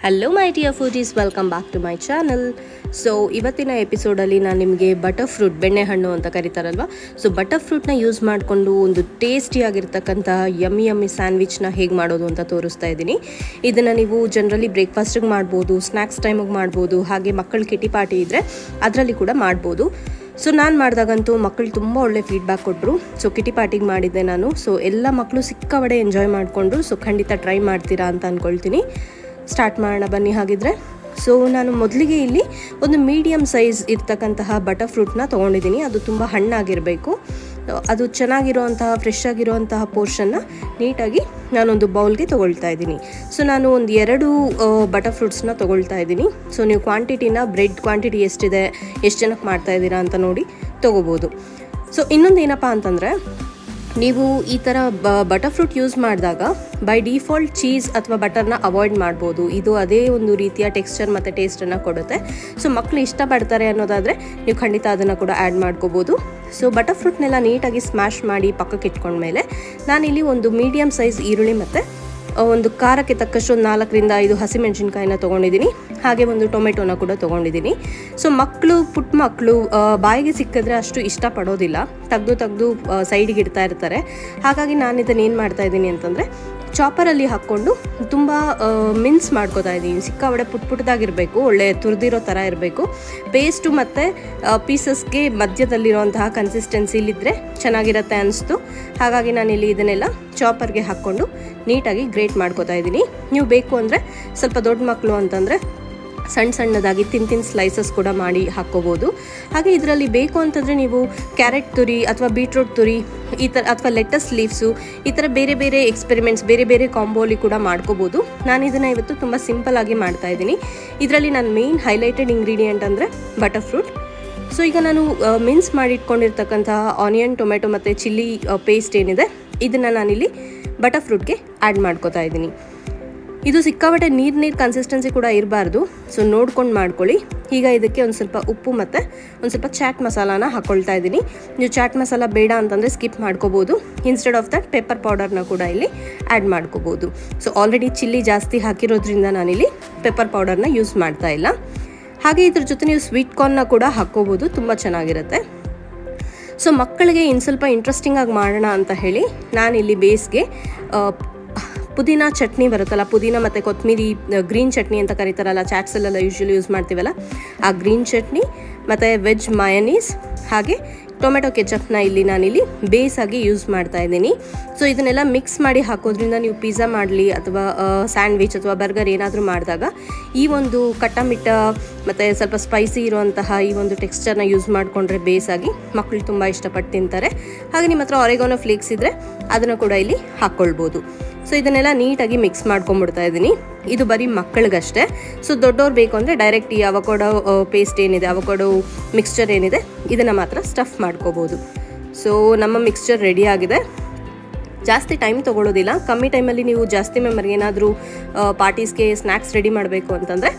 Hello my dear foodies, welcome back to my channel. So ಇವತ್ತಿನ ಎಪಿಸೋಡಲ್ಲಿ ನಾನು ನಿಮಗೆ ಬಟರ್ ಫ್ರೂಟ್, ಬೆಣ್ಣೆಹಣ್ಣು ಅಂತ ಕರೀತಾರಲ್ವ, ಸೊ ಬಟರ್ ಫ್ರೂಟ್ನ ಯೂಸ್ ಮಾಡಿಕೊಂಡು ಒಂದು ಟೇಸ್ಟಿಯಾಗಿರ್ತಕ್ಕಂತಹ ಯಮ್ಮಿ ಸ್ಯಾಂಡ್ವಿಚ್ನ ಹೇಗೆ ಮಾಡೋದು ಅಂತ ತೋರಿಸ್ತಾ ಇದ್ದೀನಿ. ಇದನ್ನು ನೀವು ಜನರಲಿ ಬ್ರೇಕ್ಫಾಸ್ಟಿಗೆ ಮಾಡ್ಬೋದು, ಸ್ನ್ಯಾಕ್ಸ್ ಟೈಮಿಗೆ ಮಾಡ್ಬೋದು, ಹಾಗೆ ಮಕ್ಕಳ ಕಿಟಿ ಪಾರ್ಟಿ ಇದ್ದರೆ ಅದರಲ್ಲಿ ಕೂಡ ಮಾಡ್ಬೋದು. ಸೊ ನಾನು ಮಾಡಿದಾಗಂತೂ ಮಕ್ಕಳು ತುಂಬ ಒಳ್ಳೆ ಫೀಡ್ಬ್ಯಾಕ್ ಕೊಟ್ಟರು. ಸೊ ಕಿಟಿ ಪಾರ್ಟಿಗೆ ಮಾಡಿದ್ದೆ ನಾನು. ಸೊ ಎಲ್ಲ ಮಕ್ಕಳು ಸಿಕ್ಕಾಪಟ್ಟೆ ಎಂಜಾಯ್ ಮಾಡಿಕೊಂಡ್ರು. ಸೊ ಖಂಡಿತ ಟ್ರೈ ಮಾಡ್ತೀರಾ ಅಂತ ಅಂದ್ಕೊಳ್ತೀನಿ. ಸ್ಟಾರ್ಟ್ ಮಾಡೋಣ ಬನ್ನಿ ಹಾಗಿದ್ರೆ. ಸೊ ನಾನು ಮೊದಲಿಗೆ ಇಲ್ಲಿ ಒಂದು ಮೀಡಿಯಮ್ ಸೈಜ್ ಇರ್ತಕ್ಕಂತಹ ಬಟರ್ ಫ್ರೂಟ್ನ ತೊಗೊಂಡಿದ್ದೀನಿ. ಅದು ತುಂಬ ಹಣ್ಣಾಗಿರಬೇಕು. ಅದು ಚೆನ್ನಾಗಿರುವಂತಹ ಫ್ರೆಶ್ ಆಗಿರುವಂತಹ ಪೋರ್ಷನ್ನ ನೀಟಾಗಿ ನಾನೊಂದು ಬೌಲ್ಗೆ ತೊಗೊಳ್ತಾ ಇದ್ದೀನಿ. ಸೊ ನಾನು ಒಂದು 2 ಬಟರ್ ಫ್ರೂಟ್ಸ್ನ ತೊಗೊಳ್ತಾ ಇದ್ದೀನಿ. ಸೊ ನೀವು ಕ್ವಾಂಟಿಟಿನ, ಬ್ರೆಡ್ ಕ್ವಾಂಟಿಟಿ ಎಷ್ಟಿದೆ, ಎಷ್ಟು ಜನಕ್ಕೆ ಮಾಡ್ತಾಯಿದ್ದೀರಾ ಅಂತ ನೋಡಿ ತೊಗೋಬೋದು. ಸೊ ಇನ್ನೊಂದು ಏನಪ್ಪ ಅಂತಂದರೆ, ನೀವು ಈ ಥರ ಬಟರ್ ಫ್ರೂಟ್ ಯೂಸ್ ಮಾಡಿದಾಗ ಬೈ ಡಿಫಾಲ್ಟ್ ಚೀಸ್ ಅಥವಾ ಬಟರ್ನ ಅವಾಯ್ಡ್ ಮಾಡ್ಬೋದು. ಇದು ಅದೇ ಒಂದು ರೀತಿಯ ಟೆಕ್ಸ್ಚರ್ ಮತ್ತು ಟೇಸ್ಟನ್ನು ಕೊಡುತ್ತೆ. ಸೊ ಮಕ್ಕಳು ಇಷ್ಟಪಡ್ತಾರೆ ಅನ್ನೋದಾದರೆ ನೀವು ಖಂಡಿತ ಅದನ್ನು ಕೂಡ ಆ್ಯಡ್ ಮಾಡ್ಕೋಬೋದು. ಸೊ ಬಟರ್ ಫ್ರೂಟ್ನೆಲ್ಲ ನೀಟಾಗಿ ಸ್ಮ್ಯಾಶ್ ಮಾಡಿ ಪಕ್ಕಕ್ಕೆ ಇಟ್ಕೊಂಡ್ಮೇಲೆ ನಾನಿಲ್ಲಿ ಒಂದು ಮೀಡಿಯಮ್ ಸೈಜ್ ಈರುಳ್ಳಿ ಮತ್ತು ಒಂದು ಖಾರಕ್ಕೆ ತಕ್ಕಷ್ಟು 4ರಿಂದ 5 ಹಸಿಮೆಣಸಿನ್ಕಾಯಿನ ತೊಗೊಂಡಿದ್ದೀನಿ. ಹಾಗೆ ಒಂದು ಟೊಮೆಟೊನ ಕೂಡ ತೊಗೊಂಡಿದ್ದೀನಿ. ಸೊ ಪುಟ್ಟ ಮಕ್ಕಳು ಬಾಯಿಗೆ ಸಿಕ್ಕಿದ್ರೆ ಅಷ್ಟು ಇಷ್ಟಪಡೋದಿಲ್ಲ, ತೆಗೆದು ಸೈಡಿಗೆ ಇಡ್ತಾ ಇರ್ತಾರೆ. ಹಾಗಾಗಿ ನಾನು ಇದನ್ನು ಏನು ಮಾಡ್ತಾಯಿದ್ದೀನಿ ಅಂತಂದರೆ, ಚಾಪರಲ್ಲಿ ಹಾಕ್ಕೊಂಡು ತುಂಬ ಮಿನ್ಸ್ ಮಾಡ್ಕೋತಾ ಇದ್ದೀನಿ. ಸಿಕ್ಕಾಪಟ್ಟೆ ಪುಟ್ಟದಾಗಿರಬೇಕು, ಒಳ್ಳೆ ತುರಿದಿರೋ ಥರ ಇರಬೇಕು. ಪೇಸ್ಟು ಮತ್ತು ಪೀಸಸ್ಗೆ ಮಧ್ಯದಲ್ಲಿರುವಂತಹ ಕನ್ಸಿಸ್ಟೆನ್ಸಿಲಿದ್ದರೆ ಚೆನ್ನಾಗಿರುತ್ತೆ ಅನಿಸ್ತು. ಹಾಗಾಗಿ ನಾನಿಲ್ಲಿ ಇದನ್ನೆಲ್ಲ ಚಾಪರ್ಗೆ ಹಾಕ್ಕೊಂಡು ನೀಟಾಗಿ ಗ್ರೇಟ್ ಮಾಡ್ಕೋತಾ ಇದ್ದೀನಿ. ನೀವು ಬೇಕು ಅಂದರೆ ಸ್ವಲ್ಪ ದೊಡ್ಡ ಮಕ್ಕಳು ಅಂತಂದರೆ ಸಣ್ಣದಾಗಿ ತಿನ್ ಸ್ಲೈಸಸ್ ಕೂಡ ಮಾಡಿ ಹಾಕ್ಕೋಬೋದು. ಹಾಗೆ ಇದರಲ್ಲಿ ಬೇಕು ಅಂತಂದರೆ ನೀವು ಕ್ಯಾರೆಟ್ ತುರಿ ಅಥವಾ ಬೀಟ್ರೂಟ್ ತುರಿ ಈ ಥರ, ಅಥವಾ ಲೆಟಸ್ ಲೀವ್ಸು, ಈ ಥರ ಬೇರೆ ಎಕ್ಸ್ಪೆರಿಮೆಂಟ್ಸ್ ಬೇರೆ ಕಾಂಬೋಲಿ ಕೂಡ ಮಾಡ್ಕೋಬೋದು. ನಾನು ಇದನ್ನು ಇವತ್ತು ತುಂಬ ಸಿಂಪಲ್ಲಾಗಿ ಮಾಡ್ತಾಯಿದ್ದೀನಿ. ಇದರಲ್ಲಿ ನಾನು ಮೇಯ್ನ್ ಹೈಲೈಟೆಡ್ ಇಂಗ್ರೀಡಿಯೆಂಟ್ ಅಂದರೆ ಬಟರ್ ಫ್ರೂಟ್. ಸೊ ಈಗ ನಾನು ಮಿನ್ಸ್ ಮಾಡಿಟ್ಕೊಂಡಿರ್ತಕ್ಕಂತಹ ಆನಿಯನ್, ಟೊಮೆಟೊ ಮತ್ತು ಚಿಲ್ಲಿ ಪೇಸ್ಟ್ ಏನಿದೆ, ಇದನ್ನು ನಾನಿಲ್ಲಿ ಬಟರ್ ಫ್ರೂಟ್ಗೆ ಆ್ಯಡ್ ಮಾಡ್ಕೋತಾ ಇದ್ದೀನಿ. ಇದು ಸಿಕ್ಕಾಪಟ್ಟೆ ನೀರು ಕನ್ಸಿಸ್ಟೆನ್ಸಿ ಕೂಡ ಇರಬಾರ್ದು. ಸೊ ನೋಡ್ಕೊಂಡು ಮಾಡ್ಕೊಳ್ಳಿ. ಈಗ ಇದಕ್ಕೆ ಒಂದು ಸ್ವಲ್ಪ ಉಪ್ಪು ಮತ್ತು ಒಂದು ಸ್ವಲ್ಪ ಚಾಟ್ ಮಸಾಲಾನ ಹಾಕ್ಕೊಳ್ತಾ ಇದ್ದೀನಿ. ನೀವು ಚಾಟ್ ಮಸಾಲ ಬೇಡ ಅಂತಂದರೆ ಸ್ಕಿಪ್ ಮಾಡ್ಕೋಬೋದು. ಇನ್ಸ್ಟೆಡ್ ಆಫ್ ದಟ್ ಪೆಪ್ಪರ್ ಪೌಡರ್ನ ಕೂಡ ಇಲ್ಲಿ ಆ್ಯಡ್ ಮಾಡ್ಕೋಬೋದು. ಸೊ ಆಲ್ರೆಡಿ ಚಿಲ್ಲಿ ಜಾಸ್ತಿ ಹಾಕಿರೋದ್ರಿಂದ ನಾನಿಲ್ಲಿ ಪೆಪ್ಪರ್ ಪೌಡರ್ನ ಯೂಸ್ ಮಾಡ್ತಾ ಇಲ್ಲ. ಹಾಗೆ ಇದ್ರ ಜೊತೆ ನೀವು ಸ್ವೀಟ್ ಕಾರ್ನ್ನ ಕೂಡ ಹಾಕ್ಕೋಬೋದು, ತುಂಬ ಚೆನ್ನಾಗಿರುತ್ತೆ. ಸೊ ಮಕ್ಕಳಿಗೆ ಇನ್ನು ಸ್ವಲ್ಪ ಇಂಟ್ರೆಸ್ಟಿಂಗಾಗಿ ಮಾಡೋಣ ಅಂತ ಹೇಳಿ ನಾನಿಲ್ಲಿ ಬೇಸ್ಗೆ ಪುದೀನ ಚಟ್ನಿ ಬರುತ್ತಲ್ಲ, ಪುದೀನ ಮತ್ತು ಕೊತ್ತಂಬರಿ ಗ್ರೀನ್ ಚಟ್ನಿ ಅಂತ ಕರೀತಾರಲ್ಲ, ಚಾಟ್ಸಲ್ಲೆಲ್ಲ ಯೂಶ್ವಲಿ ಯೂಸ್ ಮಾಡ್ತೀವಲ್ಲ, ಆ ಗ್ರೀನ್ ಚಟ್ನಿ ಮತ್ತು ವೆಜ್ ಮಯನೀಸ್ ಹಾಗೆ ಟೊಮೆಟೊ ಕೆಚಪ್ನ ಇಲ್ಲಿ ನಾನಿಲ್ಲಿ ಬೇಸಾಗಿ ಯೂಸ್ ಮಾಡ್ತಾ ಇದ್ದೀನಿ. ಸೊ ಇದನ್ನೆಲ್ಲ ಮಿಕ್ಸ್ ಮಾಡಿ ಹಾಕೋದ್ರಿಂದ ನೀವು ಪಿಜ್ಜಾ ಮಾಡಲಿ ಅಥವಾ ಸ್ಯಾಂಡ್ವಿಚ್ ಅಥವಾ ಬರ್ಗರ್ ಏನಾದರೂ ಮಾಡಿದಾಗ ಈ ಒಂದು ಕಟ್ಟಮಿಟ್ಟ ಮತ್ತು ಸ್ವಲ್ಪ ಸ್ಪೈಸಿ ಇರುವಂತಹ ಈ ಒಂದು ಟೆಕ್ಸ್ಚರ್ನ ಯೂಸ್ ಮಾಡಿಕೊಂಡ್ರೆ ಬೇಸಾಗಿ ಮಕ್ಕಳು ತುಂಬ ಇಷ್ಟಪಟ್ಟು ತಿಂತಾರೆ. ಹಾಗೆ ನಿಮ್ಮ ಹತ್ರ ಆರೆಗಾನೋ ಫ್ಲೇಕ್ಸ್ ಇದ್ದರೆ ಅದನ್ನು ಕೂಡ ಇಲ್ಲಿ ಹಾಕ್ಕೊಳ್ಬೋದು. ಸೊ ಇದನ್ನೆಲ್ಲ ನೀಟಾಗಿ ಮಿಕ್ಸ್ ಮಾಡ್ಕೊಂಬಿಡ್ತಾ ಇದ್ದೀನಿ. ಇದು ಬರೀ ಮಕ್ಕಳಿಗಷ್ಟೇ. ಸೊ ದೊಡ್ಡವ್ರು ಬೇಕು ಅಂದರೆ ಡೈರೆಕ್ಟ್ ಈ ಅವಕಾಡೋ ಪೇಸ್ಟ್ ಏನಿದೆ, ಅವಕಾಡೋ ಮಿಕ್ಸ್ಚರ್ ಏನಿದೆ, ಇದನ್ನು ಮಾತ್ರ ಸ್ಟಫ್ ಮಾಡ್ಕೋಬೋದು. ಸೊ ನಮ್ಮ ಮಿಕ್ಸ್ಚರ್ ರೆಡಿ ಆಗಿದೆ. ಜಾಸ್ತಿ ಟೈಮ್ ತೊಗೊಳ್ಳೋದಿಲ್ಲ. ಕಮ್ಮಿ ಟೈಮಲ್ಲಿ ನೀವು ಜಾಸ್ತಿ ಮೆಂಬರ್ಗೆ ಏನಾದರೂ ಪಾರ್ಟೀಸ್ಗೆ ಸ್ನ್ಯಾಕ್ಸ್ ರೆಡಿ ಮಾಡಬೇಕು ಅಂತಂದರೆ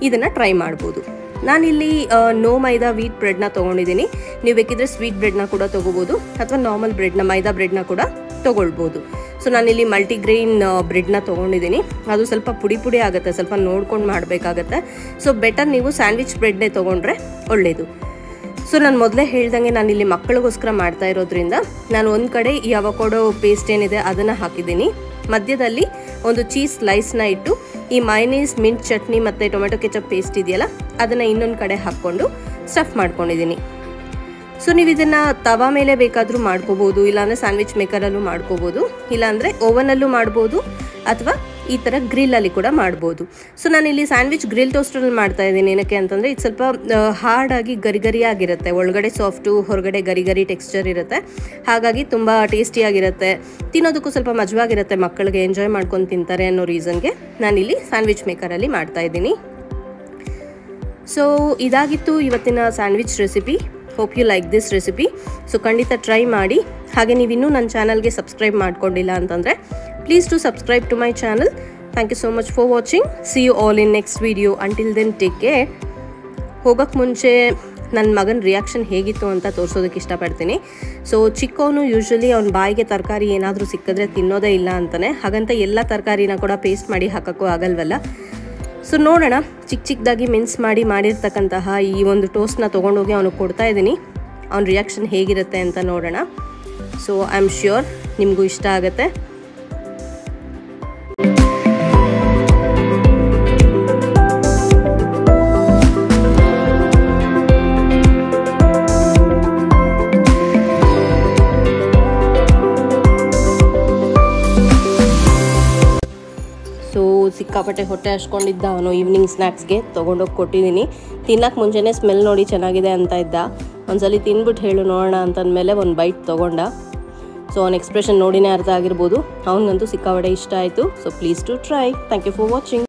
ಇದನ್ನು ಟ್ರೈ ಮಾಡ್ಬೋದು. ನಾನಿಲ್ಲಿ ನೋ ಮೈದಾ ವೀಟ್ ಬ್ರೆಡ್ನ ತೊಗೊಂಡಿದ್ದೀನಿ. ನೀವು ಬೇಕಿದ್ರೆ ಸ್ವೀಟ್ ಬ್ರೆಡ್ನ ಕೂಡ ತೊಗೋಬೋದು ಅಥವಾ ನಾರ್ಮಲ್ ಬ್ರೆಡ್ನ, ಮೈದಾ ಬ್ರೆಡ್ನ ಕೂಡ ತೊಗೊಳ್ಬೋದು. ಸೊ ನಾನಿಲ್ಲಿ ಮಲ್ಟಿಗ್ರೈನ್ ಬ್ರೆಡ್ನ ತೊಗೊಂಡಿದ್ದೀನಿ. ಅದು ಸ್ವಲ್ಪ ಪುಡಿ ಆಗುತ್ತೆ, ಸ್ವಲ್ಪ ನೋಡ್ಕೊಂಡು ಮಾಡಬೇಕಾಗತ್ತೆ. ಸೊ ಬೆಟರ್ ನೀವು ಸ್ಯಾಂಡ್ವಿಚ್ ಬ್ರೆಡ್ನೇ ತೊಗೊಂಡ್ರೆ ಒಳ್ಳೆಯದು. ಸೊ ನಾನು ಮೊದಲೇ ಹೇಳ್ದಂಗೆ ನಾನಿಲ್ಲಿ ಮಕ್ಕಳಿಗೋಸ್ಕರ ಮಾಡ್ತಾ ಇರೋದ್ರಿಂದ ನಾನು ಒಂದು ಕಡೆ ಈ ಅವಕಾಡೋ ಪೇಸ್ಟ್ ಏನಿದೆ ಅದನ್ನು ಹಾಕಿದ್ದೀನಿ. ಮಧ್ಯದಲ್ಲಿ ಒಂದು ಚೀಸ್ ಸ್ಲೈಸ್ನ ಇಟ್ಟು ಈ ಮಯನೀಸ್, ಮಿಂಟ್ ಚಟ್ನಿ ಮತ್ತು ಟೊಮೆಟೊ ಕೆಚಪ್ ಪೇಸ್ಟ್ ಇದೆಯಲ್ಲ, ಅದನ್ನು ಇನ್ನೊಂದು ಕಡೆ ಹಾಕ್ಕೊಂಡು ಸ್ಟಫ್ ಮಾಡ್ಕೊಂಡಿದ್ದೀನಿ. ಸೊ ನೀವು ಇದನ್ನು ತವಾ ಮೇಲೆ ಬೇಕಾದರೂ ಮಾಡ್ಕೋಬೋದು, ಇಲ್ಲಾಂದರೆ ಸ್ಯಾಂಡ್ವಿಚ್ ಮೇಕರಲ್ಲೂ ಮಾಡ್ಕೋಬೋದು, ಇಲ್ಲಾಂದರೆ ಓವನಲ್ಲೂ ಮಾಡ್ಬೋದು, ಅಥವಾ ಈ ಥರ ಗ್ರಿಲ್ಲಲ್ಲಿ ಕೂಡ ಮಾಡ್ಬೋದು. ಸೊ ನಾನಿಲ್ಲಿ ಸ್ಯಾಂಡ್ವಿಚ್ ಗ್ರಿಲ್ ಟೋಸ್ಟರಲ್ಲಿ ಮಾಡ್ತಾ ಇದ್ದೀನಿ. ಏನಕ್ಕೆ ಅಂತಂದರೆ ಇದು ಸ್ವಲ್ಪ ಹಾರ್ಡಾಗಿ ಗರಿಗರಿಯಾಗಿರುತ್ತೆ. ಒಳಗಡೆ ಸಾಫ್ಟು, ಹೊರಗಡೆ ಗರಿ ಟೆಕ್ಸ್ಚರ್ ಇರುತ್ತೆ. ಹಾಗಾಗಿ ತುಂಬ ಟೇಸ್ಟಿಯಾಗಿರುತ್ತೆ, ತಿನ್ನೋದಕ್ಕೂ ಸ್ವಲ್ಪ ಮಜವಾಗಿರುತ್ತೆ, ಮಕ್ಕಳಿಗೆ ಎಂಜಾಯ್ ಮಾಡ್ಕೊಂಡು ತಿಂತಾರೆ ಅನ್ನೋ ರೀಸನ್ಗೆ ನಾನಿಲ್ಲಿ ಸ್ಯಾಂಡ್ವಿಚ್ ಮೇಕರಲ್ಲಿ ಮಾಡ್ತಾ ಇದ್ದೀನಿ. ಸೊ ಇದಾಗಿತ್ತು ಇವತ್ತಿನ sandwich recipe. Hope you like this recipe. So ಖಂಡಿತ ಟ್ರೈ ಮಾಡಿ. ಹಾಗೆ ನೀವಿನ್ನೂ ನನ್ನ ಚಾನಲ್ಗೆ ಸಬ್ಸ್ಕ್ರೈಬ್ ಮಾಡ್ಕೊಂಡಿಲ್ಲ ಅಂತಂದರೆ please to subscribe to my channel. Thank you so much for watching. See you all in next video. Until then take care. ಹೋಗೋಕ್ಕೆ ಮುಂಚೆ ನನ್ನ ಮಗನ ರಿಯಾಕ್ಷನ್ ಹೇಗಿತ್ತು ಅಂತ ತೋರಿಸೋದಕ್ಕೆ ಇಷ್ಟಪಡ್ತೀನಿ. ಸೊ ಚಿಕ್ಕವನು ಯೂಶ್ವಲಿ ಅವ್ನ ಬಾಯಿಗೆ ತರಕಾರಿ ಏನಾದರೂ ಸಿಕ್ಕಿದ್ರೆ ತಿನ್ನೋದೇ ಇಲ್ಲ ಅಂತಾನೆ. ಹಾಗಂತ ಎಲ್ಲ ತರಕಾರಿನ ಕೂಡ ಪೇಸ್ಟ್ ಮಾಡಿ ಹಾಕೋಕ್ಕೂ ಆಗಲ್ವಲ್ಲ. ಸೊ ನೋಡೋಣ, ಚಿಕ್ಕದಾಗಿ ಮಿನ್ಸ್ ಮಾಡಿರ್ತಕ್ಕಂತಹ ಈ ಒಂದು ಟೋಸ್ಟ್ನ ತೊಗೊಂಡೋಗಿ ಅವನಿಗೆ ಕೊಡ್ತಾ ಇದ್ದೀನಿ. ಅವ್ನ ರಿಯಾಕ್ಷನ್ ಹೇಗಿರುತ್ತೆ ಅಂತ ನೋಡೋಣ. ಸೊ ಐ ಆಮ್ ಶ್ಯೂರ್ ನಿಮಗೂ ಇಷ್ಟ ಆಗುತ್ತೆ. ಸಿಕ್ಕಾಪಟ್ಟೆ ಹೊಟ್ಟೆ ಹಚ್ಕೊಂಡಿದ್ದ ಅವನು. ಈವ್ನಿಂಗ್ ಸ್ನ್ಯಾಕ್ಸ್ಗೆ ತೊಗೊಂಡೋಗಿ ಕೊಟ್ಟಿದ್ದೀನಿ. ತಿನ್ನಕ್ಕೆ ಮುಂಚೆನೇ ಸ್ಮೆಲ್ ನೋಡಿ ಚೆನ್ನಾಗಿದೆ ಅಂತ ಇದ್ದ. ಒಂದ್ಸಲಿ ತಿನ್ಬಿಟ್ಟು ಹೇಳು ನೋಡೋಣ ಅಂತಂದಮೇಲೆ ಒಂದು ಬೈಟ್ ತೊಗೊಂಡ. ಸೊ ಅವನ ಎಕ್ಸ್ಪ್ರೆಷನ್ ನೋಡಿನೇ ಅರ್ಥ ಆಗಿರ್ಬೋದು, ಅವನಿಗಂತೂ ಸಿಕ್ಕಾಪಟ್ಟೆ ಇಷ್ಟ ಆಯಿತು. So please to try. Thank you for watching.